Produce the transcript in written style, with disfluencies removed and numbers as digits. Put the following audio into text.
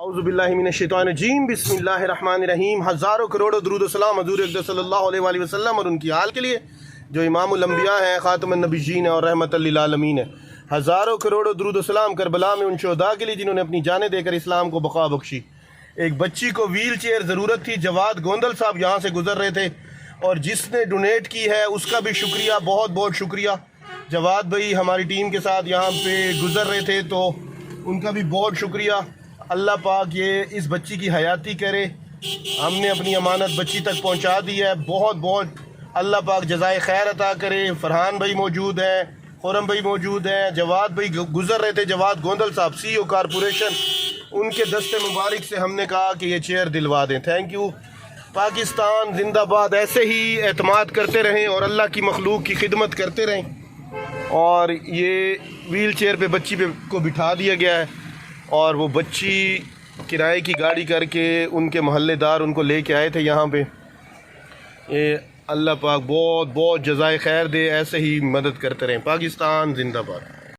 औज़ु बिल्लाहि मिनश शैतानिर रजीम बिस्मिल्लाहिर रहमानिर रहीम। हज़ारों करोड़ों दुरूद सलाम हज़ूर अक़दस सल्लल्लाहु अलैहि वसल्लम और उनकी आल के लिए जो इमामुल अंबिया हैं, ख़ातमुन नबिय्यीन और रहमतल लिल आलमीन है। हज़ारों करोड़ों दुरूद सलाम करबला में उन शुहदा के लिए जिन्होंने अपनी जानें देकर इस्लाम को बक़ा बख्शी। एक बच्ची को व्हील चेयर ज़रूरत थी, जवाद गोंदल साहब यहाँ से गुज़र रहे थे और जिसने डोनेट की है उसका भी शुक्रिया, बहुत बहुत शुक्रिया। जवाद भाई हमारी टीम के साथ यहाँ पे गुज़र रहे थे तो उनका भी बहुत शुक्रिया। अल्लाह पाक ये इस बच्ची की हयाती करे, हमने अपनी अमानत बच्ची तक पहुँचा दी है। बहुत बहुत अल्लाह पाक जज़ाए खैर अता करे। फरहान भाई मौजूद हैं, खुरम भाई मौजूद हैं, जवाद भाई गुज़र रहे थे, जवाद गोंदल साहब CEO कॉरपोरेशन, उनके दस्ते मुबारक से हमने कहा कि ये चेयर दिलवा दें। Thank you. पाकिस्तान जिंदाबाद। ऐसे ही एतमाद करते रहें और अल्लाह की मखलूक की खिदमत करते रहें। और ये व्हील चेयर पे बच्ची को बिठा दिया गया है और वो बच्ची किराए की गाड़ी करके उनके मोहल्लेदार उनको लेके आए थे यहाँ पे। ये अल्लाह पाक बहुत बहुत जज़ाए खैर दे, ऐसे ही मदद करते रहें। पाकिस्तान जिंदाबाद।